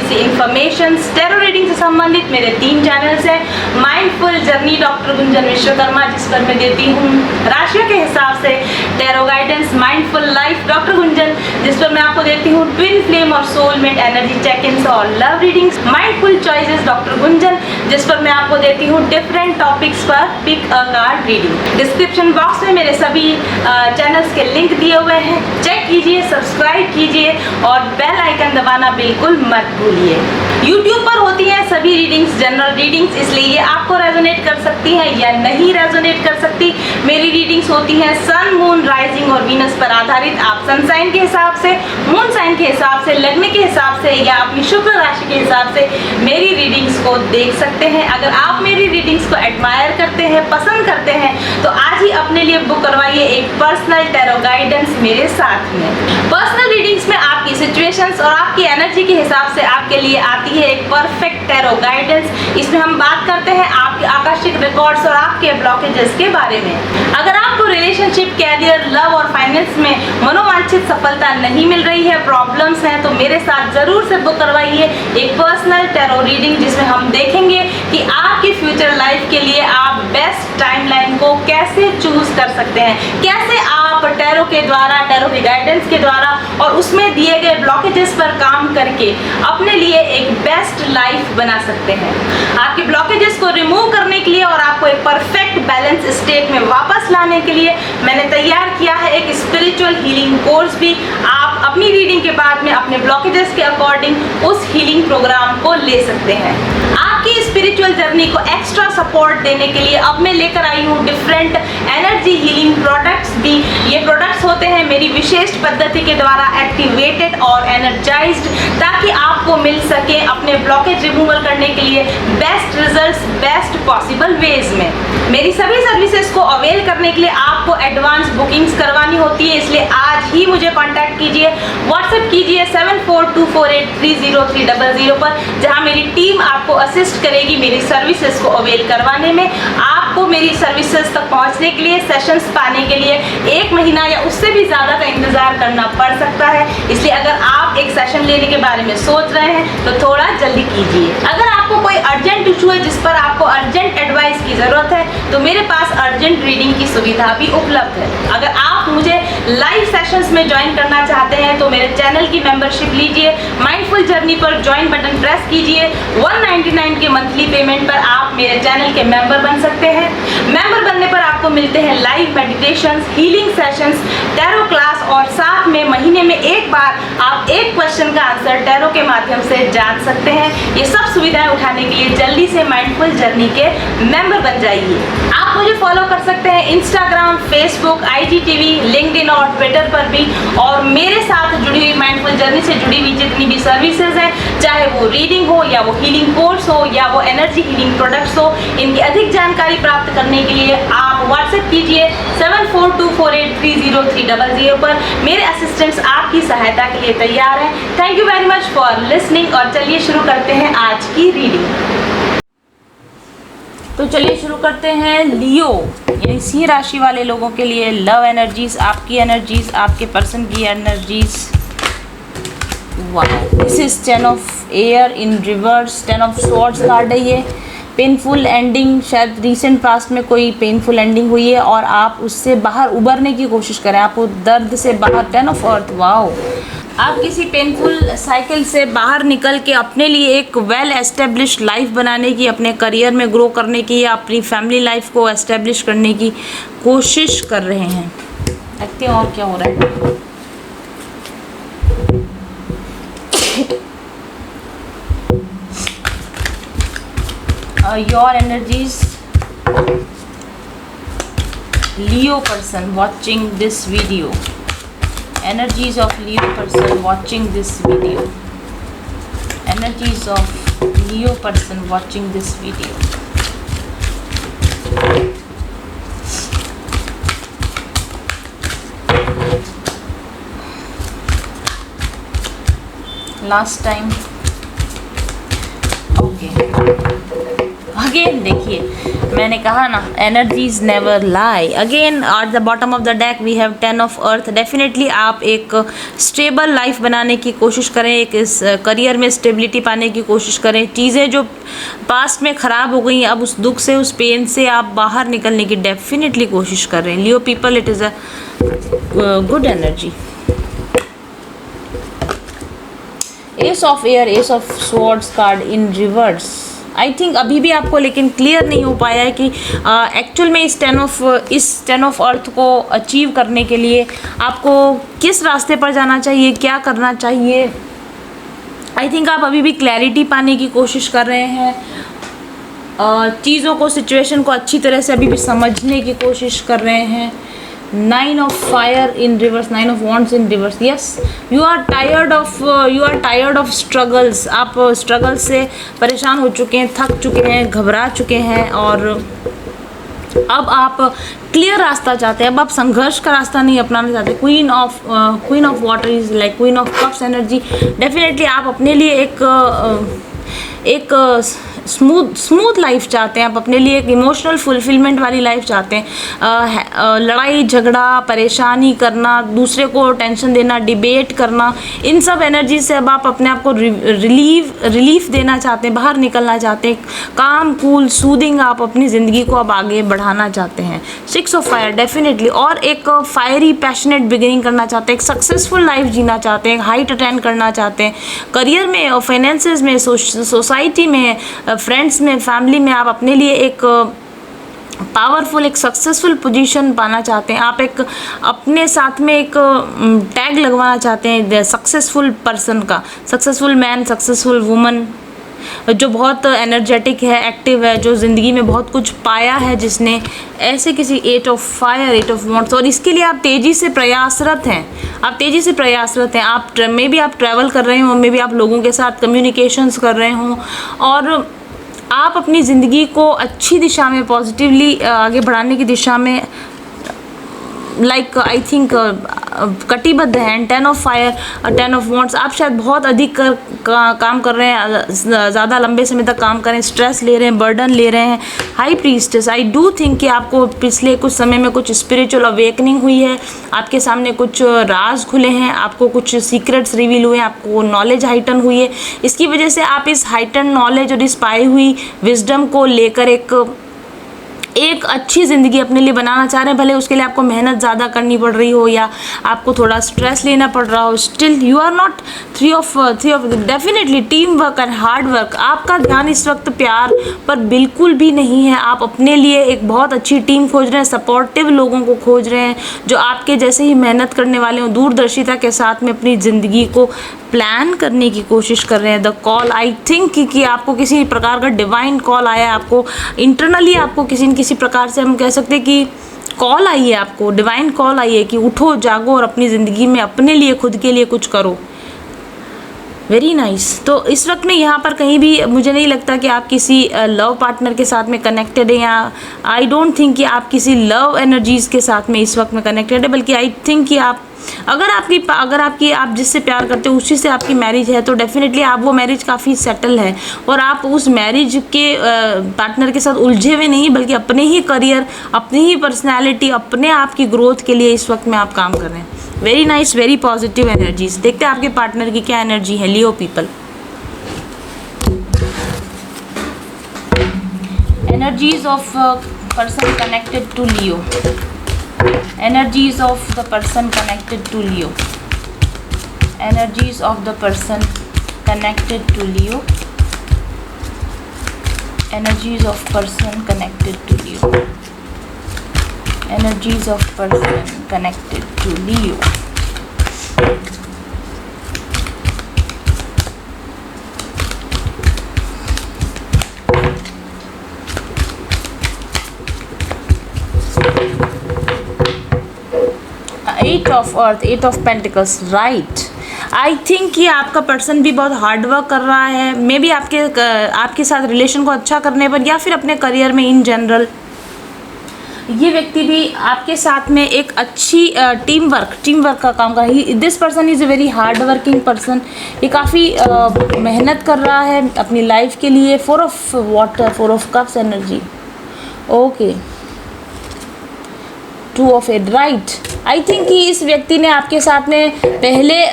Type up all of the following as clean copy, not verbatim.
सी information tarot reading से संबंधित मेरे 3 चैनल्स हैं। Mindful journey doctor Gunjan Vishwakarma, जिस पर मैं देती हूँ राशियों के हिसाब से tarot guidance. Mindful life doctor Gunjan, जिस पर मैं आपको देती हूँ ट्विन फ्लेम और सोलमेट एनर्जी चेक इन और love readings. Mindful choices doctor Gunjan, जिस पर मैं आपको देती हूँ डिफरेंट टॉपिक्स पर pick a card reading. Description box में मेरे सभी चैनल्स के लिंक दिए हुए हैं, चेक कीजिए, सब्सक्राइब कीजिए और बेल आइकन दबाना बिल्कुल मत भूलिए। YouTube पर होती हैं सभी रीडिंग्स जनरल रीडिंग्स, इसलिए ये आपको रेजोनेट कर सकती हैं या नहीं रेजोनेट कर सकती। मेरी रीडिंग्स होती हैं सन, मून, राइजिंग और वीनस पर आधारित। आप सन साइन के हिसाब से, मून साइन के हिसाब से, लग्न के हिसाब से या अपनी शुक्र राशि के हिसाब से मेरी रीडिंग्स को देख सकते हैं। अगर आप मेरी रीडिंग्स को एडमायर करते हैं, पसंद करते हैं, तो आज ही अपने लिए बुक करवाइए एक पर्सनल टैरो गाइडेंस मेरे साथ में। पर्सनल रीडिंग्स में आपकी सिचुएशंस और आपकी एनर्जी के हिसाब से आपके लिए आती है एक परफेक्ट टैरो गाइडेंस। इसमें हम बात करते हैं आपके आकाशिक रिकॉर्ड्स और आपके ब्लॉकेजेस के बारे में। अगर आपको रिलेशनशिप, कैरियर, लव और फाइनेंस में मनोवांछित सफलता नहीं मिल रही है, प्रॉब्लम्स हैं, तो मेरे साथ जरूर से बुक करवाइए एक पर्सनल टैरो रीडिंग, जिसमें हम देखेंगे कि आपकी फ्यूचर लाइफ के लिए आप बेस्ट टाइमलाइन को कैसे चूज कर सकते हैं, कैसे आप टैरो के द्वारा, टैरो की गाइडेंस के द्वारा और उसमें दिए गए ब्लॉकेजेस पर काम करके अपने लिए एक बेस्ट लाइफ बना सकते हैं। आपके ब्लॉकेजेस को रिमूव करने के लिए और आपको एक परफेक्ट बैलेंस स्टेट में वापस लाने के लिए मैंने तैयार किया है एक स्पिरिचुअल हीलिंग कोर्स भी। आप अपनी रीडिंग के बाद में अपने ब्लॉकेजेस के अकॉर्डिंग उस हीलिंग प्रोग्राम को ले सकते हैं। आपकी स्पिरिचुअल जर्नी को एक्स्ट्रा सपोर्ट देने के लिए अब मैं लेकर आई हूँ डिफरेंट एनर्जी हीलिंग प्रोडक्ट्स भी। ये प्रोडक्ट्स होते हैं मेरी विशेष पद्धति के द्वारा एक्टिवेटेड और एनर्जाइज्ड, ताकि आपको मिल सके अपने ब्लॉकेज रिमूवल करने के लिए best results best possible ways में। मेरी सभी सर्विसेज को अवेल करने के लिए आपको एडवांस बुकिंग्स करवानी होती है, इसलिए आज ही मुझे कांटेक्ट कीजिए, व्हाट्सएप कीजिए 7424830300 पर, जहां मेरी टीम आपको असिस्ट करेगी मेरी सर्विसेज को अवेल करवाने में। आपको मेरी सर्विसेज तक पहुंचने के लिए, सेशंस पाने के लिए 1 महीना या उससे भी ज़्यादा का इंतज़ार करना पड़ सकता है, इसलिए अगर आप एक सेशन लेने के बारे में सोच रहे हैं तो थोड़ा जल्दी कीजिए। अगर आपको कोई अर्जेंट इशू है जिस पर आपको अर्जेंट एडवाइस की ज़रूरत है, तो मेरे पास अर्जेंट रीडिंग की सुविधा भी उपलब्ध है। अगर आप मुझे लाइव सेशंस में ज्वाइन करना चाहते हैं तो मेरे चैनल की मेंबरशिप लीजिए, माइंडफुल जर्नी पर ज्वाइन बटन प्रेस कीजिए। 199 के मंथली पेमेंट पर आप मेरे चैनल के मेंबर बन सकते हैं। मेंबर बनने पर आपको मिलते हैं live meditations, healing sessions, tarot class और साथ में महीने में एक बार आप एक क्वेश्चन का आंसर टैरो के माध्यम से जान सकते हैं। ये सब सुविधाएं उठाने के लिए जल्दी से माइंडफुल जर्नी के मेंबर बन जाइए। आप मुझे फॉलो कर सकते हैं इंस्टाग्राम, फेसबुक, IGTV, लिंक्डइन और ट्विटर पर भी। और मेरे साथ जुड़ी हुई माइंडफुल जर्नी से जुड़ी हुई जितनी भी सर्विसेज हैं, चाहे वो रीडिंग हो या वो हीलिंग कोर्स हो या वो एनर्जी हीलिंग प्रोडक्ट्स हो, इनकी अधिक जानकारी प्राप्त करने के लिए आप व्हाट्सएप कीजिए 7424830300 पर। मेरे असिस्टेंट्स आपकी सहायता के लिए तैयार हैं। Thank you very much for listening और चलिए शुरू करते हैं आज की रीडिंग। तो चलिए शुरू करते हैं लियो यानी सिंह राशि वाले लोगों के लिए लव एनर्जीज, आपकी एनर्जीज, आपके पर्सन की एनर्जीज। वाह, this is 10 of air in reverse, 10 of swords card है ये। पेनफुल एंडिंग, शायद रिसेंट पास्ट में कोई पेनफुल एंडिंग हुई है और आप उससे बाहर उबरने की कोशिश करें, आपको दर्द से बाहर। 10 ऑफ अर्थ, वाओ, आप किसी पेनफुल साइकिल से बाहर निकल के अपने लिए एक वेल एस्टेब्लिश्ड लाइफ बनाने की, अपने करियर में ग्रो करने की या अपनी फैमिली लाइफ को एस्टेब्लिश करने की कोशिश कर रहे हैं। देखते हैं और क्या हो रहा है। your energies, Leo person watching this video, energies of Leo person watching this video, energies of Leo person watching this video. Last time, okay, again देखिए मैंने कहा ना, energies never lie. Again at the bottom of the deck we have 10 of earth. Definitely आप एक stable life बनाने की कोशिश करें, एक इस करियर में स्टेबिलिटी पाने की कोशिश करें। चीज़ें जो पास्ट में ख़राब हो गई अब उस दुख से, उस पेन से आप बाहर निकलने की डेफिनेटली कोशिश कर रहे हैं। Leo people, it is a good energy. Ace of air, ace of swords card in reverse. I think अभी भी आपको लेकिन क्लियर नहीं हो पाया है कि एक्चुअल में इस 10 ऑफ अर्थ को अचीव करने के लिए आपको किस रास्ते पर जाना चाहिए, क्या करना चाहिए। आई थिंक आप अभी भी क्लैरिटी पाने की कोशिश कर रहे हैं, चीज़ों को, सिचुएशन को अच्छी तरह से अभी भी समझने की कोशिश कर रहे हैं। 9 of fire in reverse, 9 of wands in reverse. Yes, you are tired of struggles. आप स्ट्रगल से परेशान हो चुके हैं, थक चुके हैं, घबरा चुके हैं और अब आप क्लियर रास्ता चाहते हैं। अब आप संघर्ष का रास्ता नहीं अपनाना चाहते। Queen of water is like queen of cups energy. Definitely आप अपने लिए एक स्मूथ लाइफ चाहते हैं। आप अपने लिए एक इमोशनल फुलफिलमेंट वाली लाइफ चाहते हैं। लड़ाई झगड़ा, परेशानी करना, दूसरे को टेंशन देना, डिबेट करना, इन सब एनर्जी से अब आप अपने आप को रिलीफ देना चाहते हैं, बाहर निकलना चाहते हैं। काम कूल सूदिंग आप अपनी ज़िंदगी को अब आगे बढ़ाना चाहते हैं। 6 ऑफ फायर डेफिनेटली, और एक फायरी पैशनेट बिगिनिंग करना चाहते हैं, एक सक्सेसफुल लाइफ जीना चाहते हैं, हाइट अटेंड करना चाहते हैं। करियर में और फाइनेंसेस में, सोसाइटी में, फ्रेंड्स में, फैमिली में आप अपने लिए एक पावरफुल, एक सक्सेसफुल पोजीशन पाना चाहते हैं। आप एक अपने साथ में एक टैग लगवाना चाहते हैं सक्सेसफुल पर्सन का, सक्सेसफुल मैन, सक्सेसफुल वुमन, जो बहुत एनर्जेटिक है, एक्टिव है, जो ज़िंदगी में बहुत कुछ पाया है जिसने, ऐसे किसी 8 ऑफ फायर, 8 ऑफ वॉन्ड्स। और इसके लिए आप तेज़ी से प्रयासरत हैं, आप मे भी आप ट्रैवल कर रहे हों, मे भी आप लोगों के साथ कम्युनिकेशंस कर रहे हों और आप अपनी ज़िंदगी को अच्छी दिशा में, पॉजिटिवली आगे बढ़ाने की दिशा में आई थिंक कटिबद्ध हैं। 10 ऑफ फायर, 10 ऑफ वॉन्ड्स। आप शायद बहुत अधिक काम कर रहे हैं, ज़्यादा लंबे समय तक काम करें, स्ट्रेस ले रहे हैं, बर्डन ले रहे हैं। High priestess, I do think कि आपको पिछले कुछ समय में कुछ स्पिरिचुअल अवेकनिंग हुई है, आपके सामने कुछ राज खुले हैं, आपको कुछ सीक्रेट्स रिवील हुए हैं, आपको नॉलेज हाइटन हुई है। इसकी वजह से आप इस हाइटन नॉलेज और इस पाई हुई विजडम को लेकर एक अच्छी ज़िंदगी अपने लिए बनाना चाह रहे हैं। भले उसके लिए आपको मेहनत ज़्यादा करनी पड़ रही हो या आपको थोड़ा स्ट्रेस लेना पड़ रहा हो, still you are not three of definitely team work and hard work. आपका ध्यान इस वक्त प्यार पर बिल्कुल भी नहीं है। आप अपने लिए एक बहुत अच्छी टीम खोज रहे हैं, सपोर्टिव लोगों को खोज रहे हैं जो आपके जैसे ही मेहनत करने वाले हों, दूरदर्शिता के साथ में अपनी ज़िंदगी को प्लान करने की कोशिश कर रहे हैं। द कॉल, आई थिंक कि आपको किसी प्रकार का डिवाइन कॉल आया है, आपको इंटरनली आपको किसी प्रकार से हम कह सकते हैं कि कॉल आई है, आपको डिवाइन कॉल आई है कि उठो, जागो और अपनी ज़िंदगी में अपने लिए, खुद के लिए कुछ करो। Very nice. तो इस वक्त में यहाँ पर कहीं भी मुझे नहीं लगता कि आप किसी लव पार्टनर के साथ में कनेक्टेड हैं, या आई डोंट थिंक कि आप किसी लव एनर्जीज़ के साथ में इस वक्त में कनेक्टेड है, बल्कि आई थिंक कि आप आप जिससे प्यार करते हो उसी से आपकी मैरिज है, तो डेफिनेटली आप वो मैरिज काफ़ी सेटल है और आप उस मैरिज के पार्टनर के साथ उलझे हुए नहीं, बल्कि अपने ही करियर, अपनी ही पर्सनैलिटी, अपने आप की ग्रोथ के लिए इस वक्त में आप काम कर रहे हैं। Very nice, very positive energies. देखते हैं आपके पार्टनर की क्या एनर्जी है। Leo people, energies of person connected to Leo, energies of the person connected to Leo, energies of the person connected to Leo, energies of person connected to Leo, energies of person connected to Leo. Eight of earth, 8 of pentacles, right. I think कि आपका person भी बहुत hard work कर रहा है, may be आपके साथ relation को अच्छा करने पर, या फिर अपने करियर में इन जनरल। ये व्यक्ति भी आपके साथ में एक अच्छी टीम वर्क का काम कर रहा है। This person is a very hard working person. ये काफ़ी मेहनत कर रहा है अपनी लाइफ के लिए। 4 of water, 4 of cups energy, okay, 2 of head, right. I think कि इस व्यक्ति ने आपके साथ में पहले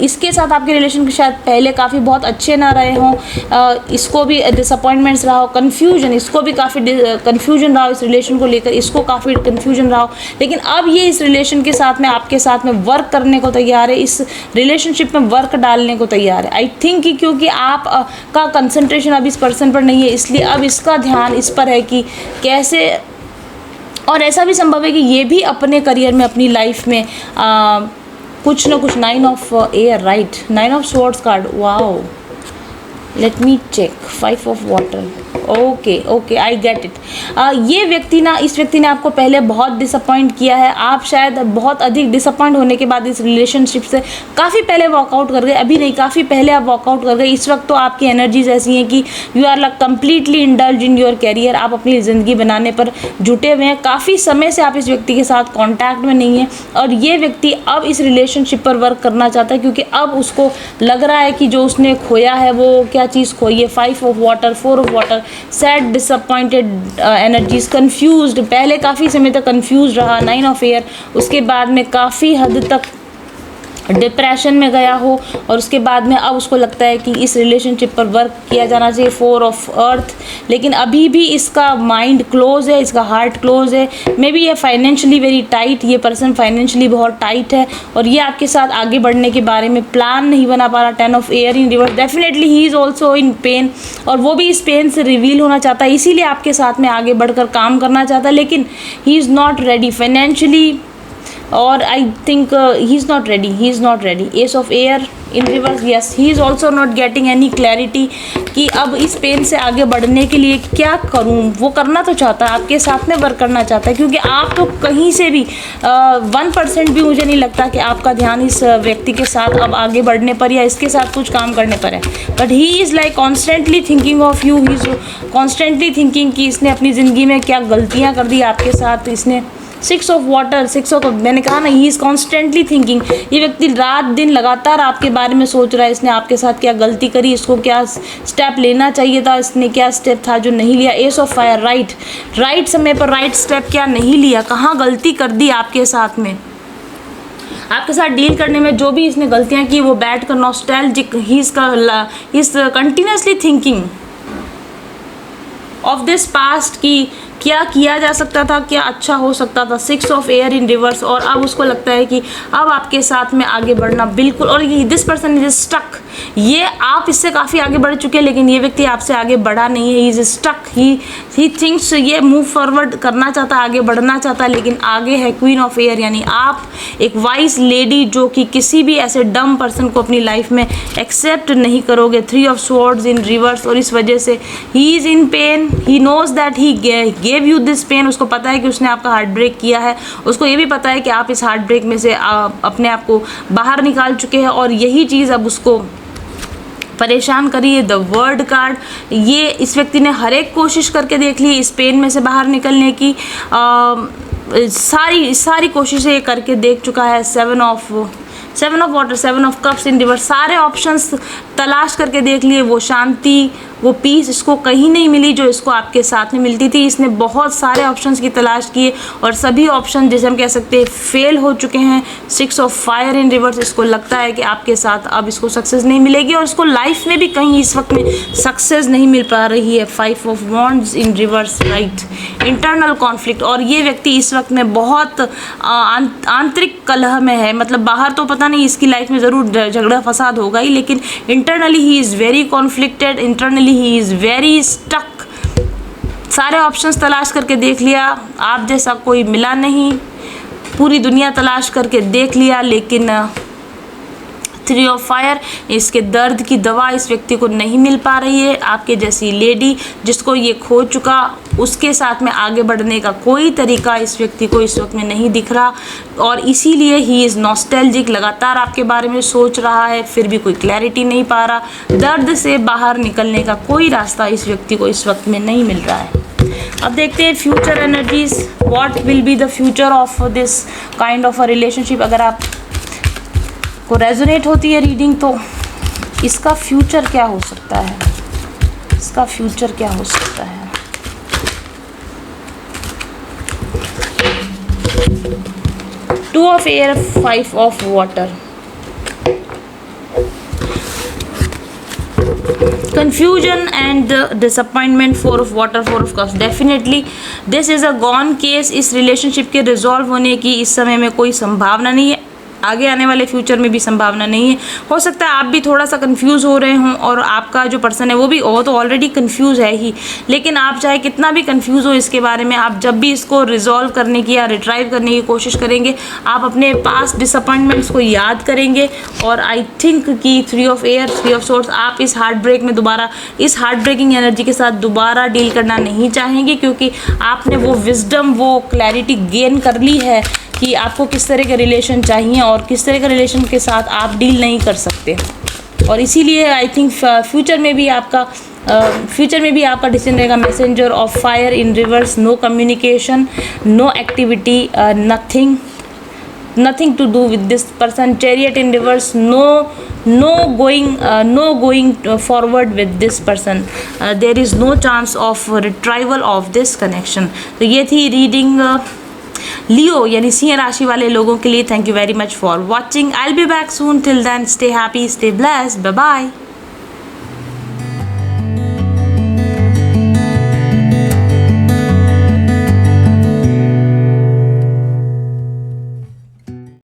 इसके साथ आपके रिलेशन के शायद पहले काफ़ी बहुत अच्छे ना रहे हों। इसको भी डिसअपॉइंटमेंट्स रहा हो, कन्फ्यूजन, इसको भी काफ़ी कन्फ्यूजन रहा हो इस रिलेशन को लेकर, इसको काफ़ी कन्फ्यूजन रहा हो। लेकिन अब ये इस रिलेशन के साथ में आपके साथ में वर्क करने को तैयार है, इस रिलेशनशिप में वर्क डालने को तैयार है। आई थिंक कि क्योंकि आप का कंसंट्रेशन अब इस पर्सन पर नहीं है, इसलिए अब इसका ध्यान इस पर है कि कैसे, और ऐसा भी संभव है कि ये भी अपने करियर में, अपनी लाइफ में कुछ ना कुछ 9 of air, right, 9 of swords card, wow, let me check, 5 of water, okay, I get it. ये व्यक्ति ना, इस व्यक्ति ने आपको पहले बहुत डिसअपॉइंट किया है। आप शायद बहुत अधिक डिसअपॉइंट होने के बाद इस रिलेशनशिप से काफ़ी पहले वॉकआउट कर गए, अभी नहीं, काफ़ी पहले आप वॉकआउट कर गए। इस वक्त तो आपकी एनर्जीज ऐसी हैं कि you are like completely indulge in your career. आप अपनी ज़िंदगी बनाने पर जुटे हुए हैं। काफ़ी समय से आप इस व्यक्ति के साथ कॉन्टैक्ट में नहीं हैं, और ये व्यक्ति अब इस रिलेशनशिप पर वर्क करना चाहता है, क्योंकि अब उसको लग रहा है कि जो उसने खोया है वो क्या चीज़ खोई है। 5 of water, 4 of water, sad, disappointed energies, confused, पहले काफ़ी समय तक कंफ्यूज रहा। 9 ऑफ एयर, उसके बाद में काफ़ी हद तक डिप्रेशन में गया हो, और उसके बाद में अब उसको लगता है कि इस रिलेशनशिप पर वर्क किया जाना चाहिए। 4 ऑफ अर्थ, लेकिन अभी भी इसका माइंड क्लोज है, इसका हार्ट क्लोज है। मे बी ये फाइनेंशियली वेरी टाइट, ये पर्सन फाइनेंशियली बहुत टाइट है, और ये आपके साथ आगे बढ़ने के बारे में प्लान नहीं बना पा रहा। 10 of air in reverse, definitely he is also in pen, और वो भी इस पेन से रिवील होना चाहता है, इसीलिए आपके साथ में आगे बढ़कर काम करना चाहता है, लेकिन he is not ready financially, और I think he is not ready. Ace of air in reverse, yes, he is also not getting any clarity कि अब इस पेन से आगे बढ़ने के लिए क्या करूं। वो करना तो चाहता है, आपके साथ में वर्क करना चाहता है, क्योंकि आप तो कहीं से भी 1% भी मुझे नहीं लगता कि आपका ध्यान इस व्यक्ति के साथ अब आगे बढ़ने पर या इसके साथ कुछ काम करने पर है। But he is like constantly thinking of you, he is constantly thinking कि इसने अपनी ज़िंदगी में क्या गलतियाँ कर दी आपके साथ। इसने 6 ऑफ वाटर, 6 ऑफ, मैंने कहा ना, ही इज़ कॉन्स्टेंटली थिंकिंग। ये व्यक्ति रात दिन लगातार आपके बारे में सोच रहा है, इसने आपके साथ क्या गलती करी, इसको क्या स्टेप लेना चाहिए था, इसने क्या स्टेप था जो नहीं लिया। एस ऑफ फायर, राइट समय पर राइट स्टेप क्या नहीं लिया, कहाँ गलती कर दी आपके साथ में। आपके साथ डील करने में जो भी इसने गलतियाँ की, वो बैठ कर nostalgic, he is continuously thinking of this past की क्या किया जा सकता था, क्या अच्छा हो सकता था। 6 ऑफ एयर इन रिवर्स, और अब उसको लगता है कि अब आपके साथ में आगे बढ़ना बिल्कुल, और ये दिस पर्सन इज स्टक। ये आप इससे काफ़ी आगे बढ़ चुके हैं, लेकिन ये व्यक्ति आपसे आगे बढ़ा नहीं है। He is stuck, he thinks, ये मूव फॉरवर्ड करना चाहता है, आगे बढ़ना चाहता है, लेकिन आगे है क्वीन ऑफ एयर, यानी आप एक वाइज लेडी जो कि किसी भी ऐसे डम पर्सन को अपनी लाइफ में एक्सेप्ट नहीं करोगे। 3 ऑफ स्वॉर्ड्स इन रिवर्स, और इस वजह से he is in pain. He knows that he gave you this pain. उसको पता है कि उसने आपका हार्ट ब्रेक किया है, उसको ये भी पता है कि आप इस हार्ट ब्रेक में से अपने आप को बाहर निकाल चुके हैं, और यही चीज़ अब उसको परेशान करिए। द वर्ड कार्ड, ये इस व्यक्ति ने हर एक कोशिश करके देख ली इस पेन में से बाहर निकलने की, सारी कोशिशें ये करके देख चुका है। 7 of water, 7 of cups in reverse, सारे ऑप्शंस तलाश करके देख लिए। वो शांति, वो पीस इसको कहीं नहीं मिली जो इसको आपके साथ में मिलती थी। इसने बहुत सारे ऑप्शंस की तलाश किए, और सभी ऑप्शन जैसे हम कह सकते हैं फेल हो चुके हैं। 6 ऑफ फायर इन रिवर्स, इसको लगता है कि आपके साथ अब इसको सक्सेस नहीं मिलेगी, और इसको लाइफ में भी कहीं इस वक्त में सक्सेस नहीं मिल पा रही है। 5 of wands in reverse, right, internal conflict, और ये व्यक्ति इस वक्त में बहुत आंतरिक कलह में है। मतलब बाहर तो पता नहीं, इसकी लाइफ में ज़रूर झगड़ा फसाद होगा ही, लेकिन internally he is very conflicted, internally he is very stuck. सारे ऑप्शंस तलाश करके देख लिया, आप जैसा कोई मिला नहीं, पूरी दुनिया तलाश करके देख लिया, लेकिन 3 ऑफ फायर, इसके दर्द की दवा इस व्यक्ति को नहीं मिल पा रही है। आपके जैसी लेडी जिसको ये खो चुका, उसके साथ में आगे बढ़ने का कोई तरीका इस व्यक्ति को इस वक्त में नहीं दिख रहा, और इसीलिए ही इज़ नॉस्टैल्जिक, लगातार आपके बारे में सोच रहा है, फिर भी कोई क्लैरिटी नहीं पा रहा। दर्द से बाहर निकलने का कोई रास्ता इस व्यक्ति को इस वक्त में नहीं मिल रहा है। अब देखते हैं future energies, what will be the future of this kind of a relationship. अगर आप को रेजोनेट होती है रीडिंग तो इसका फ्यूचर क्या हो सकता है, इसका फ्यूचर क्या हो सकता है। Two of air, five of water, confusion and disappointment, four of water, four of cups। definitely this is a gone case। इस रिलेशनशिप के रिजॉल्व होने की इस समय में कोई संभावना नहीं है, आगे आने वाले फ्यूचर में भी संभावना नहीं है। हो सकता है आप भी थोड़ा सा कंफ्यूज हो रहे हों और आपका जो पर्सन है वो तो ऑलरेडी कंफ्यूज है ही, लेकिन आप चाहे कितना भी कंफ्यूज हो इसके बारे में, आप जब भी इसको रिजॉल्व करने की या रिट्राइव करने की कोशिश करेंगे आप अपने पास्ट डिसअपॉइंटमेंट्स को याद करेंगे। और आई थिंक कि three of air, three of source, आप इस हार्ट ब्रेक में दोबारा, इस हार्ट ब्रेकिंग एनर्जी के साथ दोबारा डील करना नहीं चाहेंगे, क्योंकि आपने वो विजडम, वो क्लैरिटी गेन कर ली है कि आपको किस तरह के रिलेशन चाहिए और किस तरह के रिलेशन के साथ आप डील नहीं कर सकते। और इसीलिए आई थिंक फ्यूचर में भी आपका डिसीजन रहेगा messenger of fire in reverse, no communication, no activity, nothing to do with this person, chariot in reverse, no going forward with this person, there is no chance of retrieval of this connection। तो ये थी reading लियो यानी सिंह राशि वाले लोगों के लिए। Thank you very much for watching, I will be back soon, till then stay happy, stay blessed, bye bye.